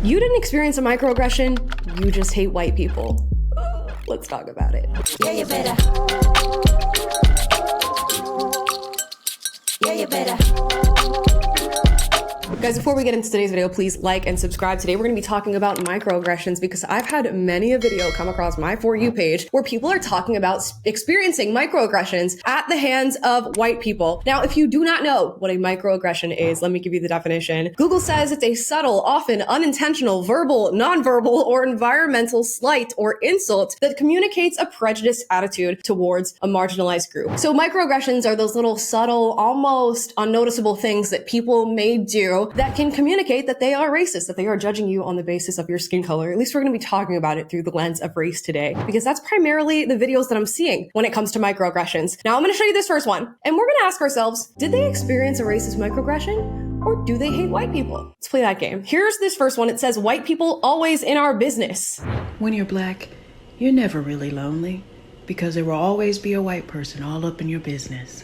You didn't experience a microaggression, you just hate white people. Let's talk about it. Yeah, you better. Yeah, you better. Guys, before we get into today's video, please like and subscribe. Today we're going to be talking about microaggressions because I've had many a video come across my For You page where people are talking about experiencing microaggressions at the hands of white people. Now, if you do not know what a microaggression is, let me give you the definition. Google says it's a subtle, often unintentional, verbal, nonverbal, or environmental slight or insult that communicates a prejudiced attitude towards a marginalized group. So microaggressions are those little subtle, almost unnoticeable things that people may do that can communicate that they are racist, that they are judging you on the basis of your skin color. At least we're going to be talking about it through the lens of race today, because that's primarily the videos that I'm seeing when it comes to microaggressions. Now I'm going to show you this first one, and we're going to ask ourselves, did they experience a racist microaggression, or do they hate white people? Let's play that game. Here's this first one. It says, white people always in our business. When you're black, you're never really lonely, because there will always be a white person all up in your business.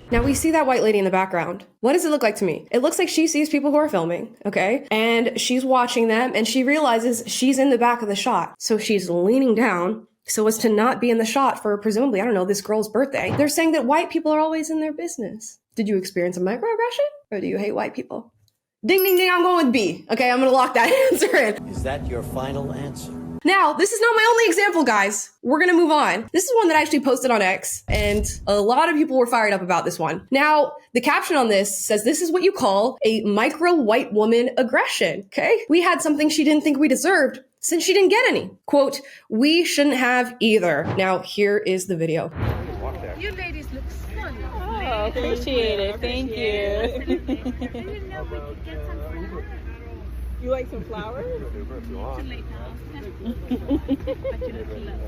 Now we see that white lady in the background. What does it look like to me? It looks like she sees people who are filming, okay? And she's watching them and she realizes she's in the back of the shot. So she's leaning down so as to not be in the shot for presumably, I don't know, this girl's birthday. They're saying that white people are always in their business. Did you experience a microaggression or do you hate white people? Ding, ding, ding, I'm going with B. Okay, I'm gonna lock that answer in. Is that your final answer? Now, this is not my only example, guys. We're gonna move on. This is one that I actually posted on X, and a lot of people were fired up about this one. Now, the caption on this says, this is what you call a micro white woman aggression, okay? We had something she didn't think we deserved since she didn't get any. Quote, we shouldn't have either. Now, here is the video. You ladies look stunning. Oh, appreciate it. Thank you. Didn't know we could get some flowers. You like some flowers? Too late now.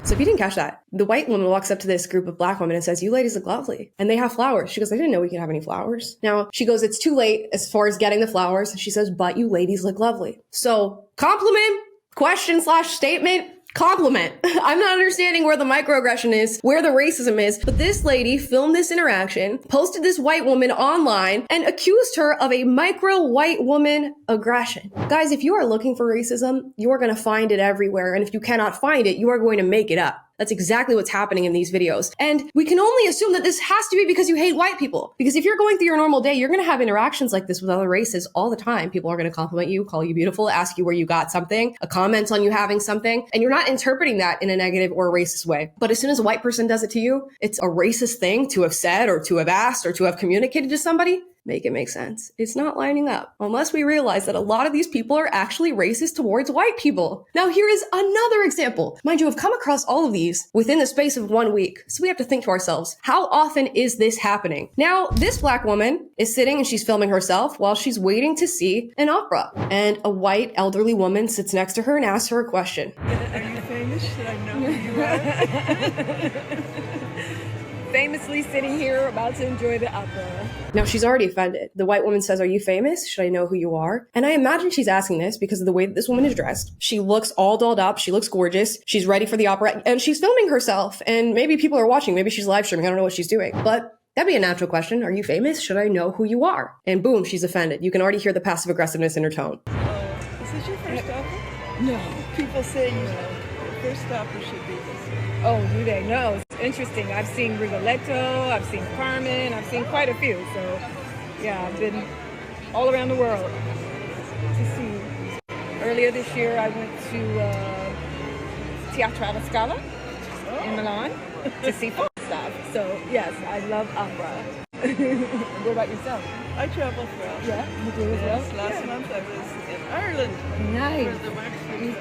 So if you didn't catch that, the white woman walks up to this group of black women and says, you ladies look lovely. And they have flowers. She goes, I didn't know we could have any flowers. Now she goes, it's too late as far as getting the flowers. She says, but you ladies look lovely. So compliment, question / statement, compliment. I'm not understanding where the microaggression is, where the racism is, but this lady filmed this interaction, posted this white woman online, and accused her of a micro white woman aggression. Guys, if you are looking for racism, you are going to find it everywhere. And if you cannot find it, you are going to make it up. That's exactly what's happening in these videos. And we can only assume that this has to be because you hate white people. Because if you're going through your normal day, you're going to have interactions like this with other races all the time. People are going to compliment you, call you beautiful, ask you where you got something, a comment on you having something, and you're not interpreting that in a negative or a racist way. But as soon as a white person does it to you, it's a racist thing to have said or to have asked or to have communicated to somebody. Make it make sense. It's not lining up unless we realize that a lot of these people are actually racist towards white people. Now, here is another example. Mind you, I've come across all of these within the space of 1 week. So we have to think to ourselves, how often is this happening? Now, this black woman is sitting and she's filming herself while she's waiting to see an opera. And a white elderly woman sits next to her and asks her a question. Are you famous? Should I know who you are? Famously sitting here about to enjoy the opera. Now, she's already offended. The white woman says, are you famous? Should I know who you are? And I imagine she's asking this because of the way that this woman is dressed. She looks all dolled up. She looks gorgeous. She's ready for the opera and she's filming herself. And maybe people are watching. Maybe she's live streaming. I don't know what she's doing, but that'd be a natural question. Are you famous? Should I know who you are? And boom, she's offended. You can already hear the passive aggressiveness in her tone. Is this your first opera? No. People say, first opera should be this. Oh, do they? No. It's interesting. I've seen Rigoletto, I've seen Carmen, I've seen quite a few. So, yeah, I've been all around the world to see. Earlier this year, I went to Teatro alla Scala in Milan to see folk stuff. So, yes, I love opera. What about yourself? I travel throughout. Yeah, you do as well? Yes, last month I was in Ireland. Nice.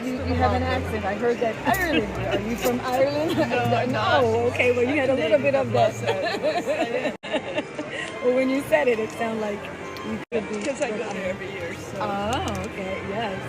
You have an accent. I heard that Ireland. Are you from Ireland? No, okay, well you had a little bit of that. Well, when you said it, it sounded like you could be. Because I go there every year, so. Oh, okay, yes.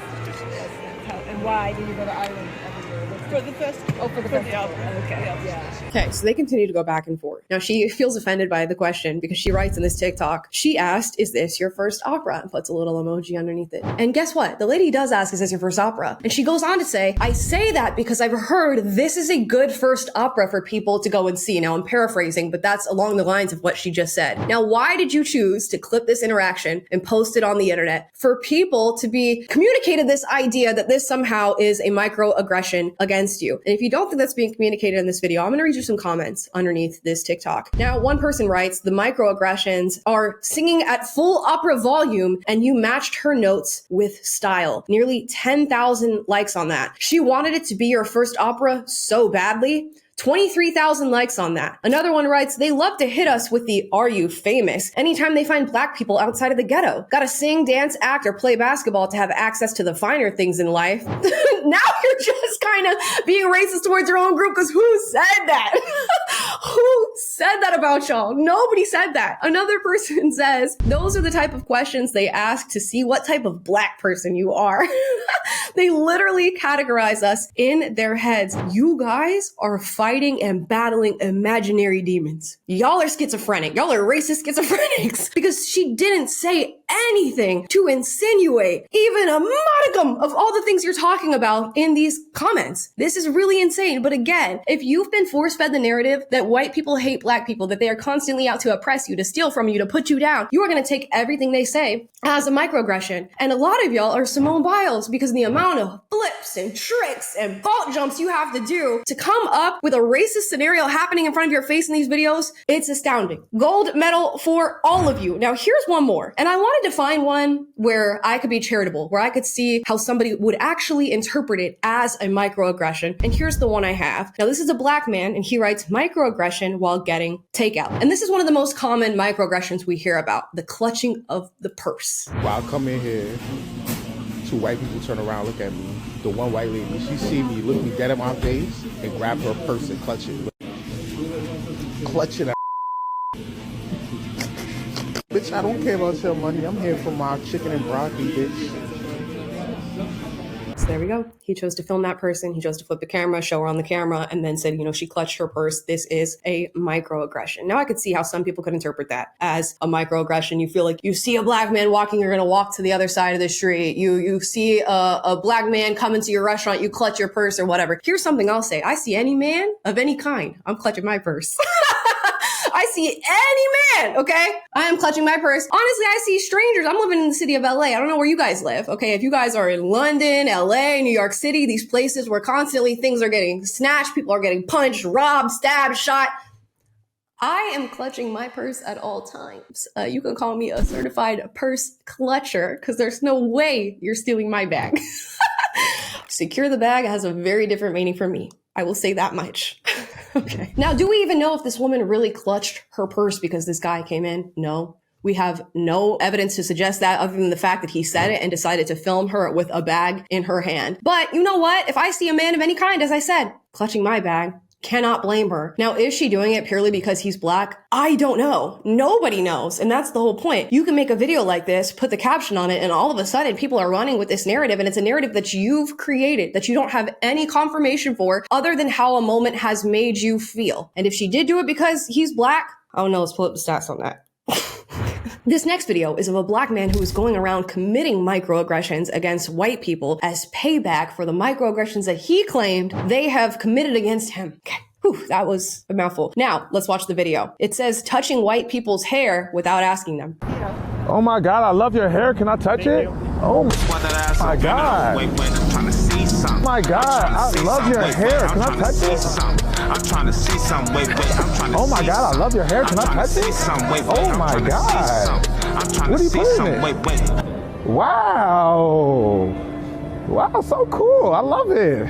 And why do you go to Ireland every year? For the festival. Oh, for the For the festival. opera. Okay, Yeah. Okay, so they continue to go back and forth. Now, she feels offended by the question because she writes in this TikTok, she asked, is this your first opera? And puts a little emoji underneath it. And guess what? The lady does ask, is this your first opera? And she goes on to say, I say that because I've heard this is a good first opera for people to go and see. Now, I'm paraphrasing, but that's along the lines of what she just said. Now, why did you choose to clip this interaction and post it on the internet? For people to be communicated this idea that this somehow is a microaggression against you. And if you don't think that's being communicated in this video, I'm going to read you some comments underneath this TikTok. Now, one person writes, the microaggressions are singing at full opera volume and you matched her notes with style. Nearly 10,000 likes on that. She wanted it to be your first opera so badly. 23,000 likes on that. Another one writes, they love to hit us with the are you famous anytime they find black people outside of the ghetto. Gotta sing, dance, act, or play basketball to have access to the finer things in life. Now you're just kind of being racist towards your own group because who said that? Who said that about y'all? Nobody said that. Another person says, those are the type of questions they ask to see what type of black person you are. They literally categorize us in their heads. You guys are fighting and battling imaginary demons. Y'all are schizophrenic. Y'all are racist schizophrenics because she didn't say anything to insinuate even a modicum of all the things you're talking about in these comments. This is really insane. But again, if you've been force-fed the narrative that white people hate black people, that they are constantly out to oppress you, to steal from you, to put you down, you are going to take everything they say as a microaggression. And a lot of y'all are Simone Biles because of the amount of flips and tricks and vault jumps you have to do to come up with a racist scenario happening in front of your face in these videos. It's astounding. Gold medal for all of you. Now, here's one more. And I wanted to find one where I could be charitable, where I could see how somebody would actually interpret it as a microaggression. And here's the one I have. Now, this is a black man, and he writes microaggression while getting takeout. And this is one of the most common microaggressions we hear about, the clutching of the purse. While I come in here, two white people turn around, look at me. The one white lady, she see me, look me dead in my face, and grab her purse and clutch it. Clutch it. Bitch, I don't care about your money. I'm here for my chicken and broccoli, bitch. So there we go. He chose to film that person. He chose to flip the camera, show her on the camera, and then said, you know, she clutched her purse. This is a microaggression. Now I could see how some people could interpret that as a microaggression. You feel like you see a black man walking, you're going to walk to the other side of the street. You see a black man come into your restaurant, you clutch your purse or whatever. Here's something I'll say. I see any man of any kind, I'm clutching my purse. I see any man, okay? I am clutching my purse. Honestly, I see strangers. I'm living in the city of LA. I don't know where you guys live, okay? If you guys are in London, LA, New York City, these places where constantly things are getting snatched, people are getting punched, robbed, stabbed, shot, I am clutching my purse at all times. You can call me a certified purse clutcher because there's no way you're stealing my bag. Secure the bag has a very different meaning for me. I will say that much. Okay. Now, do we even know if this woman really clutched her purse because this guy came in? No. We have no evidence to suggest that other than the fact that he said it and decided to film her with a bag in her hand. But you know what? If I see a man of any kind, as I said, clutching my bag, cannot blame her. Now, is she doing it purely because he's black? I don't know. Nobody knows. And that's the whole point. You can make a video like this, put the caption on it, and all of a sudden people are running with this narrative, and it's a narrative that you've created, that you don't have any confirmation for other than how a moment has made you feel. And if she did do it because he's black, I don't know, let's pull up the stats on that. This next video is of a black man who is going around committing microaggressions against white people as payback for the microaggressions that he claimed they have committed against him. Okay. Whew, that was a mouthful. Now, let's watch the video. It says touching white people's hair without asking them. Oh my God, I love your hair. Can I touch it? Oh my God. Oh my God, I love your hair. Can I touch it? I'm trying to see something. Wait. Oh my God, I love your hair. Can I touch it? Oh my God. What are you putting it? Wow. Wow, so cool. I love it.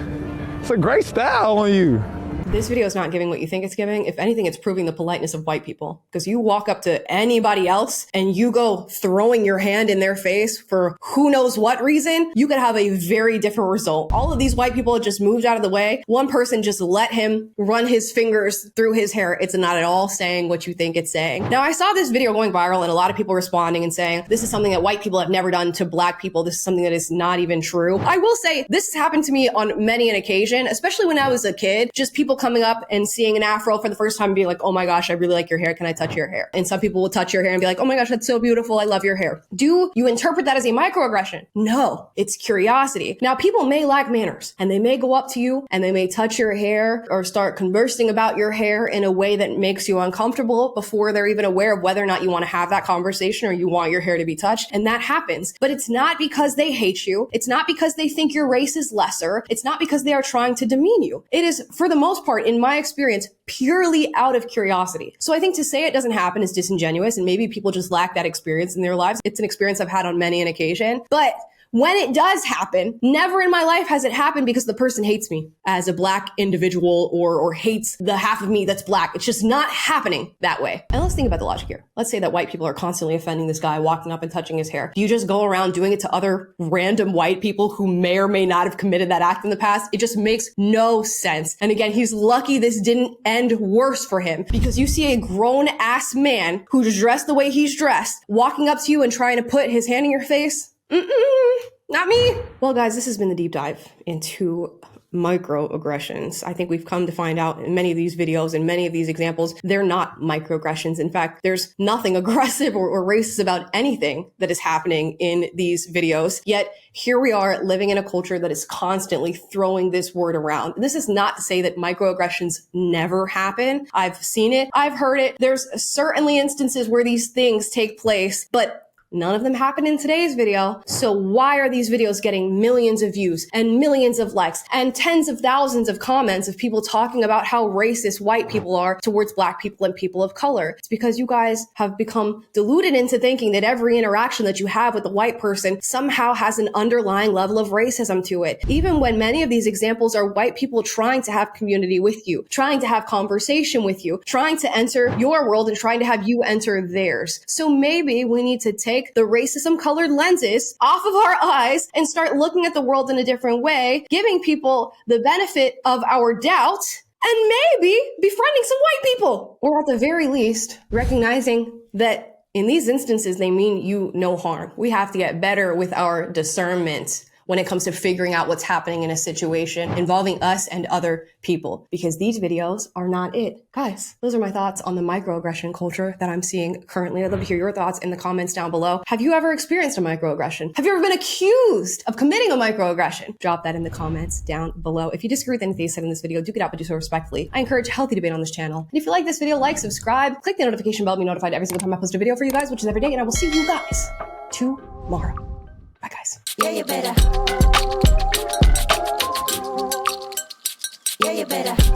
It's a great style on you. This video is not giving what you think it's giving. If anything, it's proving the politeness of white people. Because you walk up to anybody else and you go throwing your hand in their face for who knows what reason, you could have a very different result. All of these white people just moved out of the way. One person just let him run his fingers through his hair. It's not at all saying what you think it's saying. Now, I saw this video going viral and a lot of people responding and saying, this is something that white people have never done to black people. This is something that is not even true. I will say this has happened to me on many an occasion, especially when I was a kid, just people coming up and seeing an afro for the first time and being like, oh my gosh, I really like your hair. Can I touch your hair? And some people will touch your hair and be like, oh my gosh, that's so beautiful. I love your hair. Do you interpret that as a microaggression? No, it's curiosity. Now, people may lack manners and they may go up to you and they may touch your hair or start conversing about your hair in a way that makes you uncomfortable before they're even aware of whether or not you want to have that conversation or you want your hair to be touched. And that happens. But it's not because they hate you. It's not because they think your race is lesser. It's not because they are trying to demean you. It is, for the most part, in my experience, purely out of curiosity. So I think to say it doesn't happen is disingenuous, and maybe people just lack that experience in their lives. It's an experience I've had on many an occasion. But when it does happen, never in my life has it happened because the person hates me as a black individual or hates the half of me that's black. It's just not happening that way. And let's think about the logic here. Let's say that white people are constantly offending this guy, walking up and touching his hair. Do you just go around doing it to other random white people who may or may not have committed that act in the past? It just makes no sense. And again, he's lucky this didn't end worse for him, because you see a grown ass man who's dressed the way he's dressed, walking up to you and trying to put his hand in your face. Not me. Well, guys, this has been the deep dive into microaggressions. I think we've come to find out in many of these videos and many of these examples, they're not microaggressions. In fact, there's nothing aggressive or racist about anything that is happening in these videos. Yet here we are living in a culture that is constantly throwing this word around. This is not to say that microaggressions never happen. I've seen it. I've heard it. There's certainly instances where these things take place, but none of them happen in today's video. So why are these videos getting millions of views and millions of likes and tens of thousands of comments of people talking about how racist white people are towards black people and people of color? It's because you guys have become deluded into thinking that every interaction that you have with a white person somehow has an underlying level of racism to it. Even when many of these examples are white people trying to have community with you, trying to have conversation with you, trying to enter your world and trying to have you enter theirs. So maybe we need to take the racism colored lenses off of our eyes and start looking at the world in a different way, giving people the benefit of our doubt, and maybe befriending some white people. Or at the very least, recognizing that in these instances, they mean you no harm. We have to get better with our discernment when it comes to figuring out what's happening in a situation involving us and other people, because these videos are not it. Guys, those are my thoughts on the microaggression culture that I'm seeing currently. I'd love to hear your thoughts in the comments down below. Have you ever experienced a microaggression? Have you ever been accused of committing a microaggression? Drop that in the comments down below. If you disagree with anything said in this video, do get out, but do so respectfully. I encourage healthy debate on this channel. And if you like this video, like, subscribe, click the notification bell to be notified every single time I post a video for you guys, which is every day. And I will see you guys tomorrow. Bye, guys. Yeah, you better. Yeah, you better.